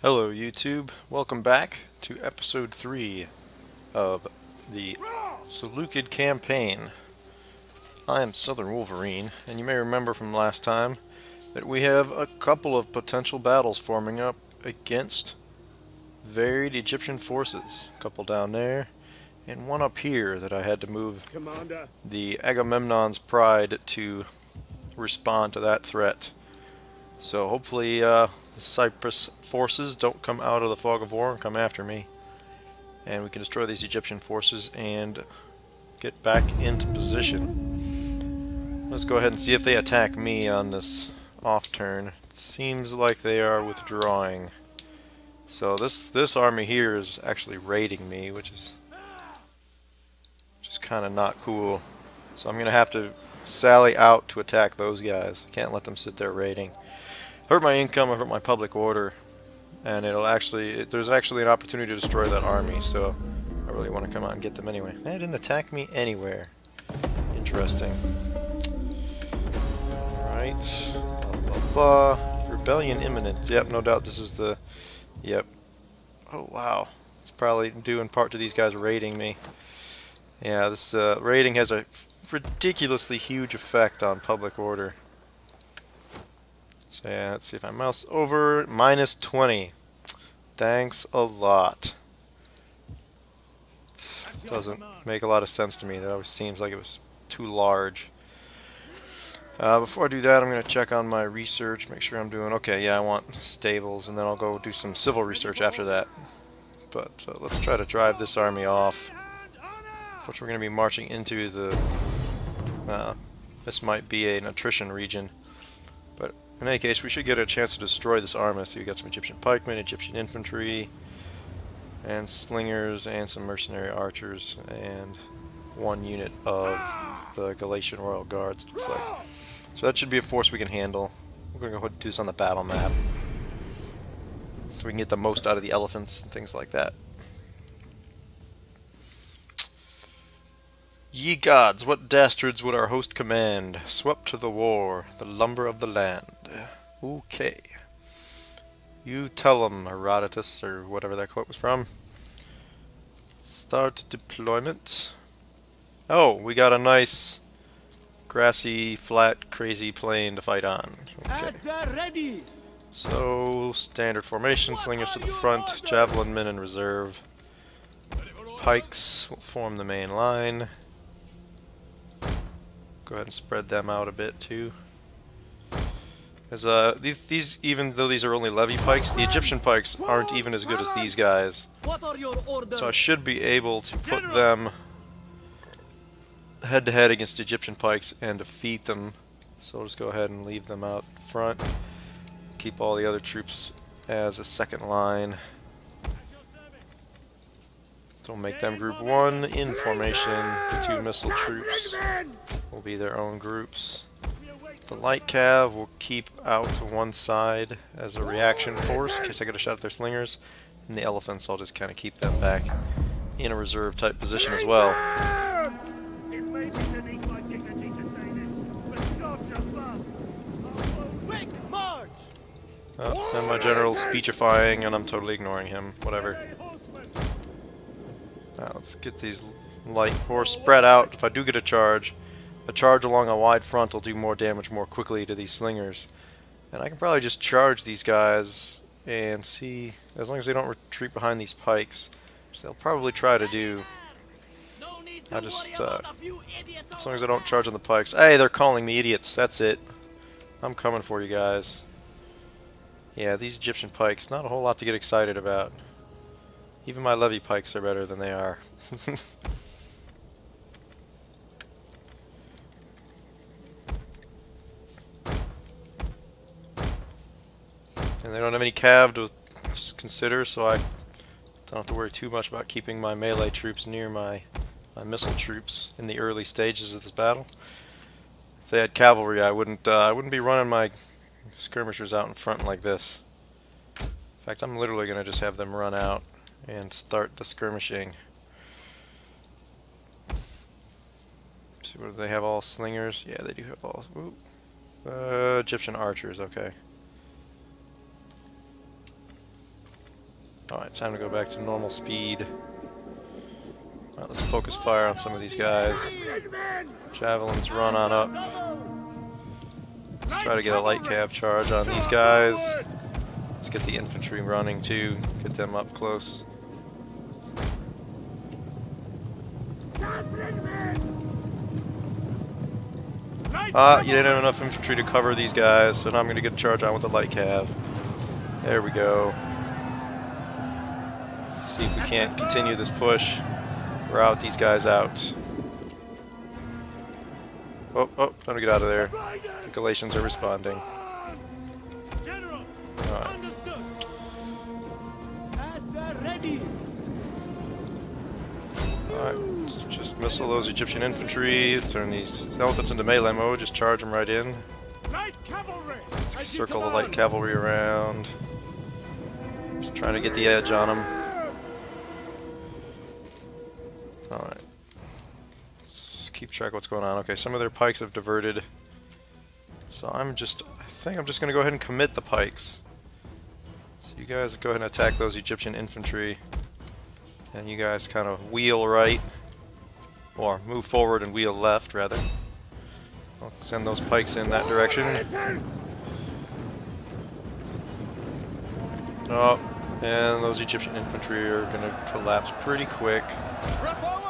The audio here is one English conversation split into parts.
Hello YouTube, welcome back to episode 3 of the Seleucid campaign. I am Southern Wolverine, and you may remember from last time that we have a couple of potential battles forming up against varied Egyptian forces. A couple down there, and one up here that I had to move Commander. the Agamemnon's Pride to respond to that threat. So hopefully the Cyprus forces don't come out of the fog of war and come after me, and we can destroy these Egyptian forces and get back into position. Let's go ahead and see if they attack me on this off turn. It seems like they are withdrawing. So this army here is actually raiding me, which is kind of not cool. So I'm gonna have to sally out to attack those guys. I can't let them sit there raiding. Hurt my income, hurt my public order, and there's actually an opportunity to destroy that army, so I really want to come out and get them anyway. They didn't attack me anywhere. Interesting. Alright. Blah, blah, blah. Rebellion imminent. Yep, no doubt this is the... Yep. Oh, wow. It's probably due in part to these guys raiding me. Yeah, this raiding has a ridiculously huge effect on public order. So yeah, let's see if I mouse over. Minus 20. Thanks a lot. Doesn't make a lot of sense to me. That always seems like it was too large. Before I do that, I'm going to check on my research, make sure I'm doing okay. Yeah, I want stables, and then I'll go do some civil research after that. But let's try to drive this army off. Which we're going to be marching into the... this might be an attrition region. But in any case, we should get a chance to destroy this army. So we got some Egyptian pikemen, Egyptian infantry, and slingers, and some mercenary archers, and one unit of the Galatian Royal Guards, looks like. So that should be a force we can handle. We're going to go ahead and do this on the battle map, so we can get the most out of the elephants and things like that. Ye gods, what dastards would our host command? Swept to the war, the lumber of the land. Okay. You tell 'em, Herodotus, or whatever that quote was from. Start deployment. Oh, we got a nice grassy, flat, crazy plain to fight on. Okay. So, standard formation, slingers to the front, javelin men in reserve. Pikes will form the main line. Go ahead and spread them out a bit too. Because these, even though these are only levy pikes, the Egyptian pikes aren't even as good as these guys. So I should be able to put them head to head against Egyptian pikes and defeat them. So I'll just go ahead and leave them out front. Keep all the other troops as a second line. So we'll make them group 1 in formation. The 2 missile troops will be their own groups. The light cav will keep out to one side as a reaction force in case I get a shot at their slingers. And the elephants, I'll just kind of keep them back in a reserve type position as well. Oh, and my general's speechifying and I'm totally ignoring him. Whatever. Now let's get these light horse spread out. If I do get a charge along a wide front will do more damage more quickly to these slingers. And I can probably just charge these guys and see, as long as they don't retreat behind these pikes, which they'll probably try to do. I just, as long as I don't charge on the pikes. Hey, they're calling me idiots, that's it. I'm coming for you guys. Yeah, these Egyptian pikes, not a whole lot to get excited about. Even my levy pikes are better than they are. And they don't have any cav to consider, so I don't have to worry too much about keeping my melee troops near my missile troops in the early stages of this battle. If they had cavalry, I wouldn't be running my skirmishers out in front like this. In fact, I'm literally going to just have them run out and start the skirmishing. See, what do they have? All slingers? Yeah, they do have all. Ooh. Egyptian archers, okay. Alright, time to go back to normal speed. Alright, let's focus fire on some of these guys. Javelins run on up. Let's try to get a light cav charge on these guys. Let's get the infantry running too. Get them up close. You didn't have enough infantry to cover these guys, so now I'm going to get a charge on with the light cav. There we go. Let's see if we can't continue this push. Rout these guys out. Oh, time to get out of there. The Galatians are responding. Alright. Alright, just missile those Egyptian infantry, turn these elephants into melee mode, just charge them right in. Let's circle the light cavalry around. Just trying to get the edge on them. Alright. Let's keep track of what's going on. Okay, some of their pikes have diverted. So I think I'm just going to go ahead and commit the pikes. So you guys go ahead and attack those Egyptian infantry. And you guys kind of wheel right. Or move forward and wheel left, rather. I'll send those pikes in that direction. Oh, and those Egyptian infantry are going to collapse pretty quick.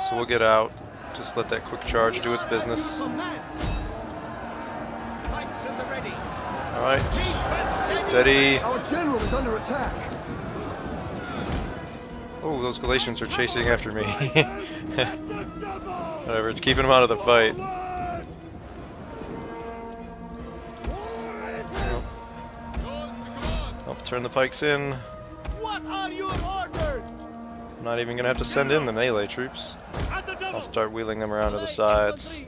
So we'll get out. Just let that quick charge do its business. Alright. Steady. Our general is under attack. Oh, those Galatians are chasing after me. Whatever, it's keeping them out of the fight. I'll turn the pikes in. What are your orders? I'm not even going to have to send in the melee troops. I'll start wheeling them around to the sides.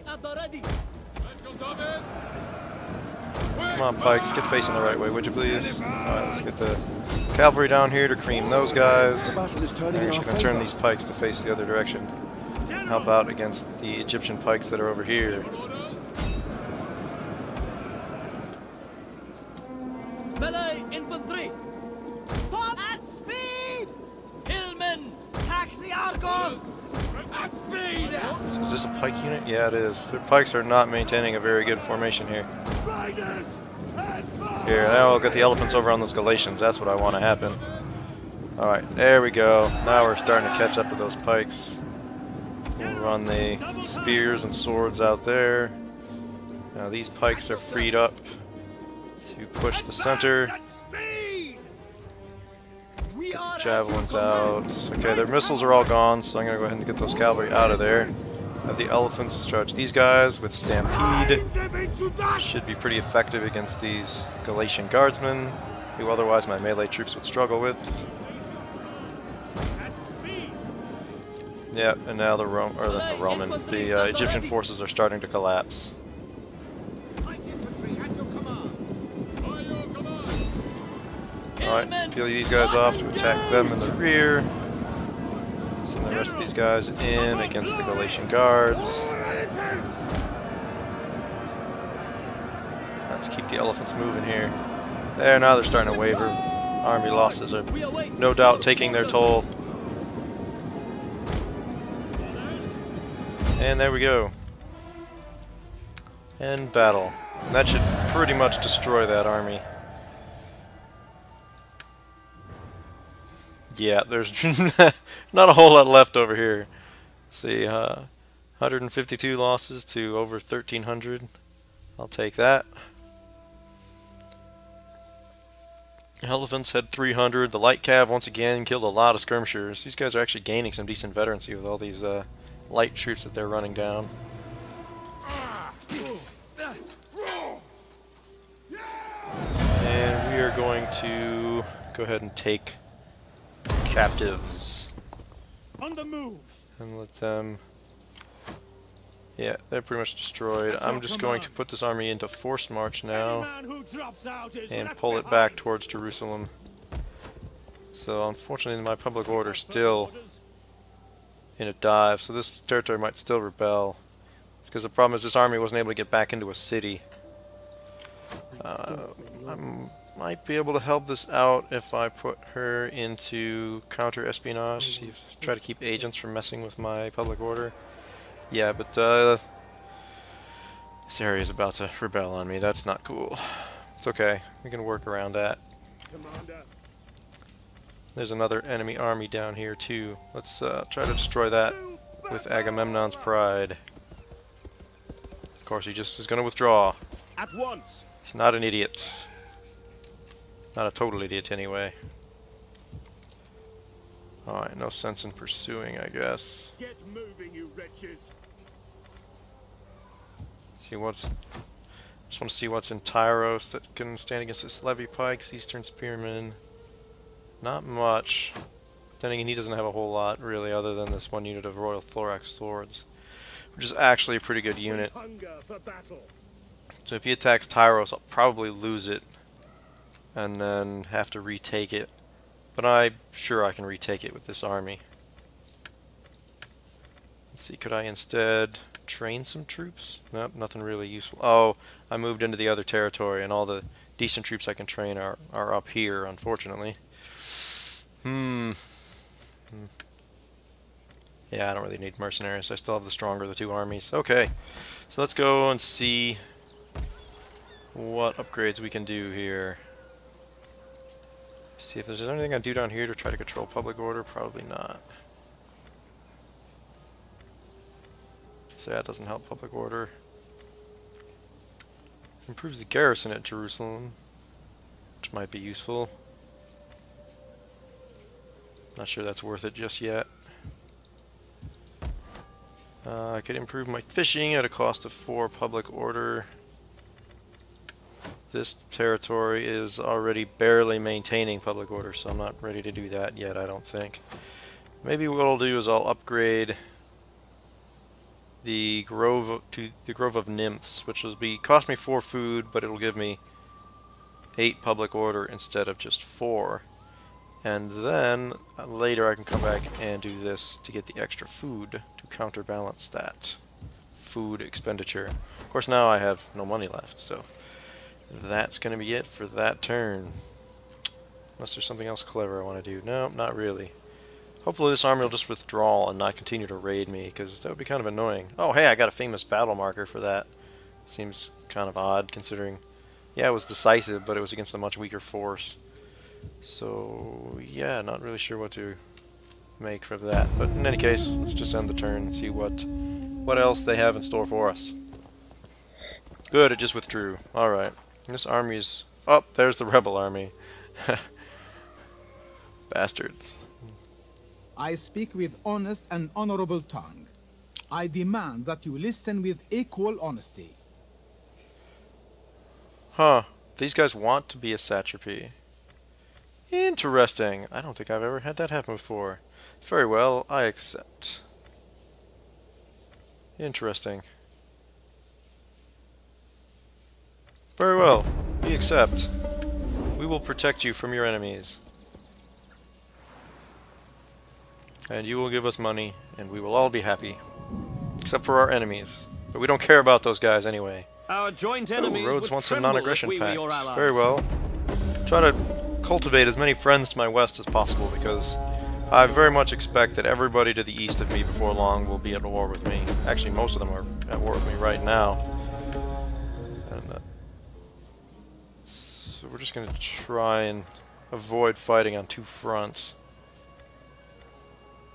Come on, pikes, get facing the right way, would you please? Alright, let's get the cavalry down here to cream those guys. I'm actually going to turn these pikes to face the other direction. Help out against the Egyptian pikes that are over here. Melee infantry! Fall at speed! Hillmen! Taxi Argos! At speed! So is this a pike unit? Yeah, it is. Their pikes are not maintaining a very good formation here. Here, now we'll get the elephants over on those Galatians. That's what I want to happen. Alright, there we go. Now we're starting to catch up with those pikes. We'll run the spears and swords out there. Now these pikes are freed up to push the center. Get the javelins out. Okay, their missiles are all gone, so I'm going to go ahead and get those cavalry out of there. Have the elephants charge these guys with Stampede. Should be pretty effective against these Galatian guardsmen, who otherwise my melee troops would struggle with. Yeah, and now the Egyptian forces are starting to collapse. Alright, let's peel these guys off to attack them in the rear. Send the rest of these guys in against the Galatian guards. Let's keep the elephants moving here. There, now they're starting to waver. Army losses are no doubt taking their toll. And there we go. End battle. And that should pretty much destroy that army. Yeah, there's not a whole lot left over here. Let's see, 152 losses to over 1,300. I'll take that. Elephants had 300. The light cav once again killed a lot of skirmishers. These guys are actually gaining some decent veterancy with all these light troops that they're running down. And we are going to go ahead and take captives. On the move. And let them... Yeah, they're pretty much destroyed. I'm just going to put this army into forced march now and pull it back towards Jerusalem. So unfortunately my public order is still in a dive, so this territory might still rebel. It's because the problem is this army wasn't able to get back into a city. I might be able to help this out if I put her into counter-espionage, try to keep agents from messing with my public order. Yeah, but this area is about to rebel on me. That's not cool. It's okay. We can work around that. Commander. There's another enemy army down here too. Let's try to destroy that with Agamemnon's pride. Of course, he just is going to withdraw. At once. He's not an idiot. Not a total idiot, anyway. Alright, no sense in pursuing, I guess. Get moving, you wretches. See what's... Just want to see what's in Tyros that can stand against this levy pikes, Eastern Spearmen. Not much. Then again, he doesn't have a whole lot, really, other than this one unit of Royal Thorax Swords, which is actually a pretty good unit. Hunger for battle. So if he attacks Tyros, I'll probably lose it, and then have to retake it. But I'm sure I can retake it with this army. Let's see, could I instead train some troops? Nope, nothing really useful. Oh, I moved into the other territory, and all the decent troops I can train are up here, unfortunately. Yeah, I don't really need mercenaries. I still have the stronger of the two armies. Okay, so let's go and see what upgrades we can do here. See if there's anything I do down here to try to control public order. Probably not. So that doesn't help public order. Improves the garrison at Jerusalem, which might be useful. Not sure that's worth it just yet. I could improve my fishing at a cost of 4 public order. This territory is already barely maintaining public order, so I'm not ready to do that yet, I don't think. Maybe what I'll do is I'll upgrade the Grove of Nymphs, which will cost me 4 food, but it'll give me 8 public order instead of just 4. And then later I can come back and do this to get the extra food to counterbalance that food expenditure. Of course, now I have no money left, so that's going to be it for that turn. Unless there's something else clever I want to do. No, not really. Hopefully this army will just withdraw and not continue to raid me, because that would be kind of annoying. Oh, hey, I got a famous battle marker for that. Seems kind of odd, considering... Yeah, it was decisive, but it was against a much weaker force. So, yeah, not really sure what to make for that. But in any case, let's just end the turn and see what else they have in store for us. Good, it just withdrew. Alright. This army's... Oh, there's the rebel army. Bastards. I speak with honest and honorable tongue. I demand that you listen with equal honesty. Huh. These guys want to be a satrapy. Interesting. I don't think I've ever had that happen before. Very well, I accept. Interesting. Very well, we accept. We will protect you from your enemies. And you will give us money, and we will all be happy. Except for our enemies. But we don't care about those guys anyway. Our joint enemies Rhodes would wants some tremble non-aggression if we were your pacts. allies. Very well. Try to cultivate as many friends to my west as possible, because I very much expect that everybody to the east of me before long will be at war with me. Actually, most of them are at war with me right now. And, so we're just going to try and avoid fighting on 2 fronts.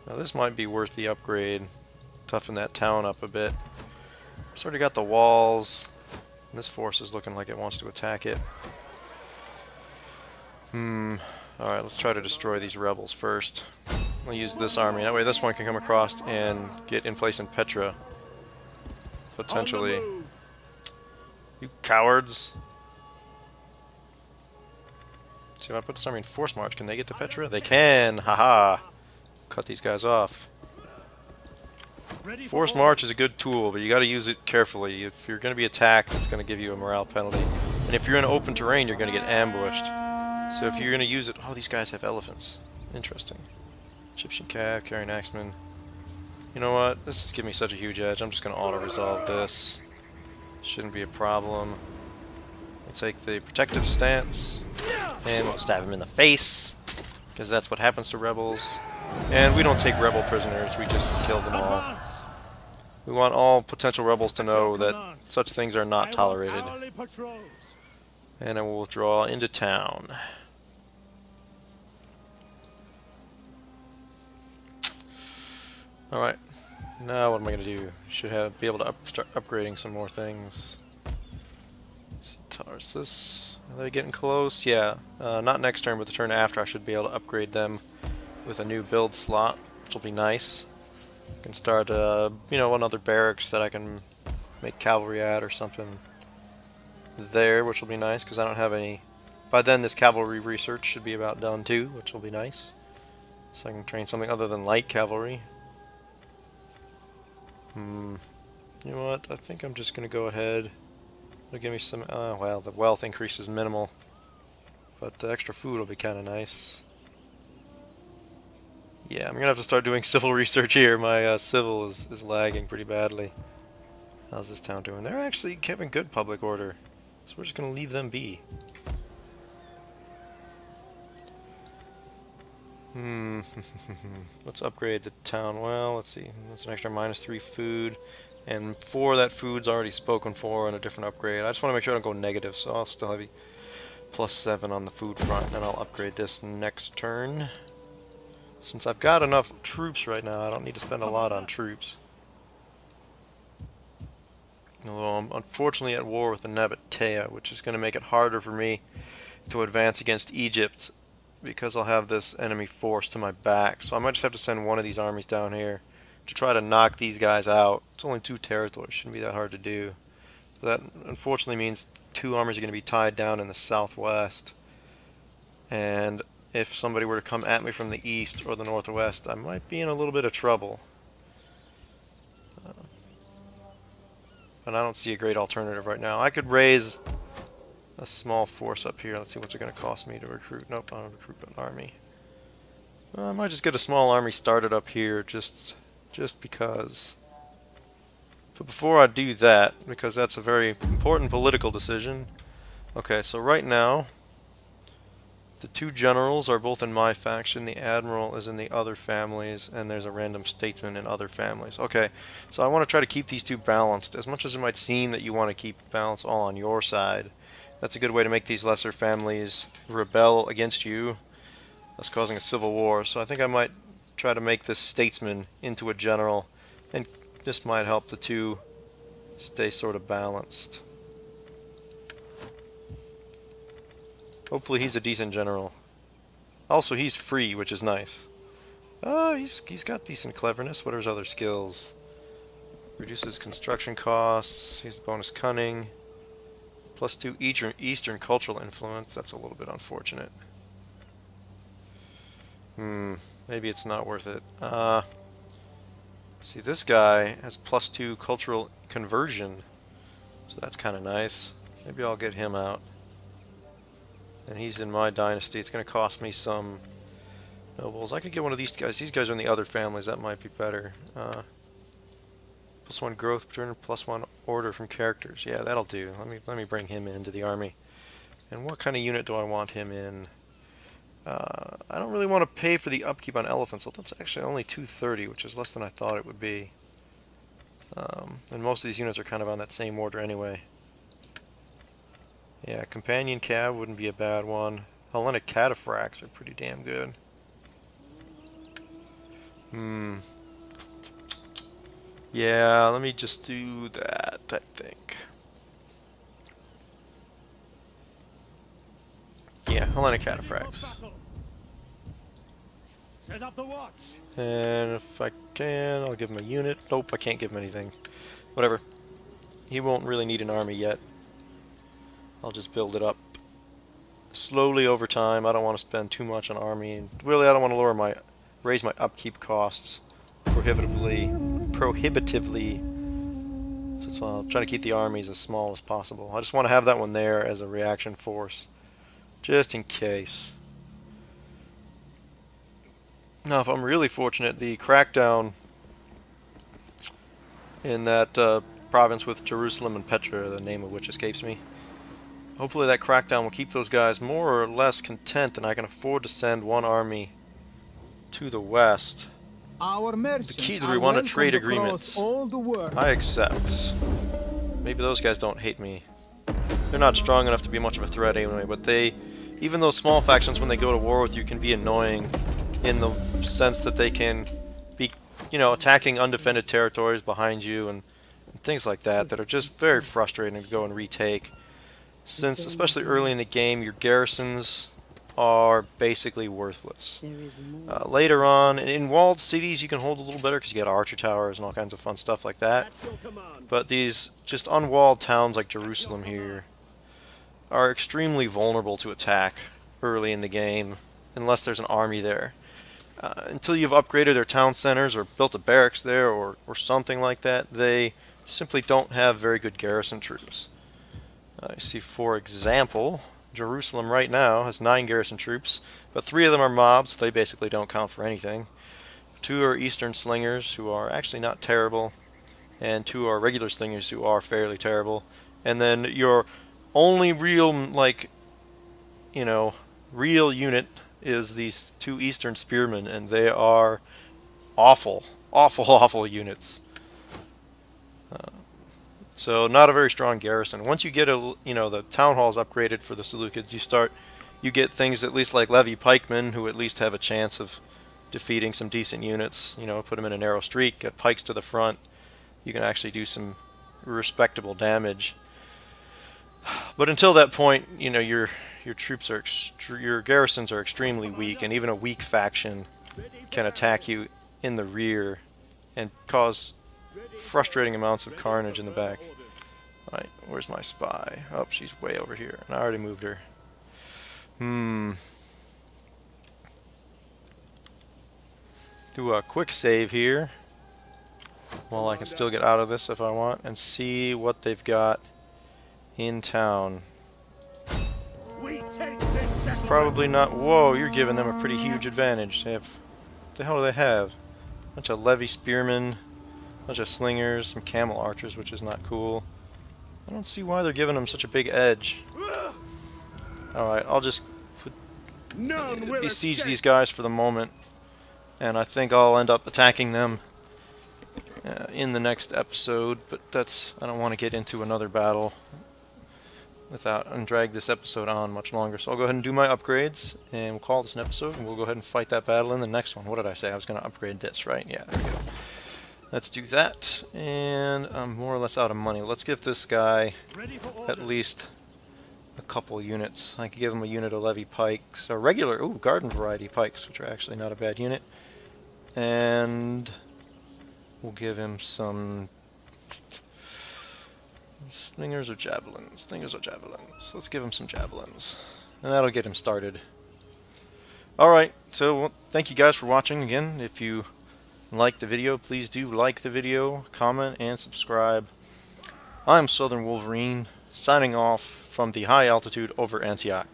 Now this might be worth the upgrade. Toughen that town up a bit. It's already got the walls. And this force is looking like it wants to attack it. Alright, let's try to destroy these rebels first. I'll use this army. That way this one can come across and get in place in Petra. Potentially. You cowards! See, if I put this army in force march, can they get to Petra? They can! Haha! Cut these guys off. Force march is a good tool, but you gotta use it carefully. If you're gonna be attacked, it's gonna give you a morale penalty. And if you're in open terrain, you're gonna get ambushed. So if you're gonna use it... Oh, these guys have elephants. Interesting. Egyptian cav, carrying axeman. You know what? This is giving me such a huge edge. I'm just gonna auto-resolve this. Shouldn't be a problem. We'll take the protective stance, and we'll stab him in the face, because that's what happens to rebels. And we don't take rebel prisoners, we just kill them all. Advance! We want all potential rebels to know that Command. such things are not tolerated. Hourly patrols. And I will withdraw into town. Alright, now what am I going to do? Should be able to start upgrading some more things. Tarsus, are they getting close? Yeah, not next turn, but the turn after I should be able to upgrade them with a new build slot, which will be nice. I can start, you know, another barracks that I can make cavalry at or something there, which will be nice, because I don't have any. By then this cavalry research should be about done too, which will be nice. So I can train something other than light cavalry. You know what, I think I'm just going to go ahead. It'll give me some, well, the wealth increase is minimal, but the extra food will be kind of nice. Yeah, I'm going to have to start doing civil research here. My civil is lagging pretty badly. How's this town doing? They're actually having good public order, so we're just going to leave them be. Let's upgrade the town. Well, let's see. That's an extra -3 food. And 4 of that food's already spoken for in a different upgrade. I just want to make sure I don't go negative, so I'll still have a +7 on the food front, and I'll upgrade this next turn. Since I've got enough troops right now, I don't need to spend a lot on troops. Although I'm unfortunately at war with the Nabatea, which is going to make it harder for me to advance against Egypt, because I'll have this enemy force to my back. So I might just have to send one of these armies down here to try to knock these guys out. It's only 2 territories, shouldn't be that hard to do. But that unfortunately means 2 armies are going to be tied down in the southwest. And if somebody were to come at me from the east or the northwest, I might be in a little bit of trouble. But I don't see a great alternative right now. I could raise a small force up here. Let's see what's it going to cost me to recruit. Nope, I'll recruit an army. I might just get a small army started up here just because. But before I do that, because that's a very important political decision. Okay, so right now, the 2 generals are both in my faction, the admiral is in the other families, and there's a random statesman in other families. Okay, so I want to try to keep these 2 balanced. As much as it might seem that you want to keep balance all on your side, that's a good way to make these lesser families rebel against you. That's causing a civil war, so I think I might try to make this statesman into a general, and this might help the 2 stay sort of balanced. Hopefully he's a decent general. Also, he's free, which is nice. He's got decent cleverness. What are his other skills? Reduces construction costs. He's bonus cunning. +2 Eastern cultural influence. That's a little bit unfortunate. Maybe it's not worth it. See, this guy has +2 cultural conversion, so that's kind of nice. Maybe I'll get him out. And he's in my dynasty. It's going to cost me some nobles. I could get one of these guys. These guys are in the other families. That might be better. +1 growth, +1 order from characters. Yeah, that'll do. Let me bring him into the army. And what kind of unit do I want him in? I don't really want to pay for the upkeep on elephants, although it's actually only 230, which is less than I thought it would be. And most of these units are kind of on that same order anyway. Yeah, companion cav wouldn't be a bad one. Hellenic cataphracts are pretty damn good. Yeah, let me just do that, I think. Yeah, Hellenic cataphracts. Set up the watch. And if I can, I'll give him a unit. Nope, I can't give him anything. Whatever. He won't really need an army yet. I'll just build it up slowly over time. I don't want to spend too much on army, and really I don't want to raise my upkeep costs prohibitively. So I'm trying to keep the armies as small as possible. I just want to have that one there as a reaction force, just in case. Now, if I'm really fortunate, the crackdown in that province with Jerusalem and Petra, the name of which escapes me, Hopefully that crackdown will keep those guys more or less content, and I can afford to send one army to the west. Our merchants The key is are we want a welcomed trade across agreement. all the world. I accept. Maybe those guys don't hate me. They're not strong enough to be much of a threat anyway, but they, even those small factions, when they go to war with you, can be annoying in the sense that they can be, you know, attacking undefended territories behind you and things like that that are just very frustrating to go and retake. Since, especially early in the game, your garrisons are basically worthless. Later on, in walled cities, you can hold a little better because you get archer towers and all kinds of fun stuff like that. But these just unwalled towns like Jerusalem here are extremely vulnerable to attack early in the game, unless there's an army there. Until you've upgraded their town centers or built a barracks there or something like that, they simply don't have very good garrison troops. I see, for example, Jerusalem right now has 9 garrison troops, but 3 of them are mobs, so they basically don't count for anything. 2 are Eastern slingers, who are actually not terrible, and 2 are regular slingers, who are fairly terrible. And then your only real, like, you know, real unit is these 2 Eastern spearmen, and they are awful, awful units. So not a very strong garrison. Once you get the town halls upgraded for the Seleucids, you get things at least like levy pikemen, who at least have a chance of defeating some decent units. You know, put them in a narrow street, get pikes to the front. You can actually do some respectable damage. But until that point, you know, your troops are your garrisons are extremely weak, and even a weak faction can attack you in the rear and cause frustrating amounts of carnage in the back. Alright, where's my spy? Oh, she's way over here, and I already moved her. Do a quick save here while I can still get out of this if I want, and see what they've got in town. Probably not. Whoa, you're giving them a pretty huge advantage. They have, what the hell do they have? A bunch of levy spearmen, a bunch of slingers, some camel archers, which is not cool. I don't see why they're giving them such a big edge. Alright, I'll just besiege these guys for the moment, and I think I'll end up attacking them in the next episode, but I don't want to get into another battle and drag this episode on much longer. So I'll go ahead and do my upgrades, and we'll call this an episode, and we'll go ahead and fight that battle in the next one. What did I say? I was going to upgrade this, right? Yeah, there we go. Let's do that, and I'm more or less out of money. Let's give this guy at least a couple units. I could give him a unit of levy pikes, or regular, garden variety pikes, which are actually not a bad unit. And we'll give him some slingers or javelins. Slingers or javelins. Let's give him some javelins, and that'll get him started. Alright, so thank you guys for watching again. If you like the video, please do like the video, comment, and subscribe. I'm Southern Wolverine, signing off from the high altitude over Antioch.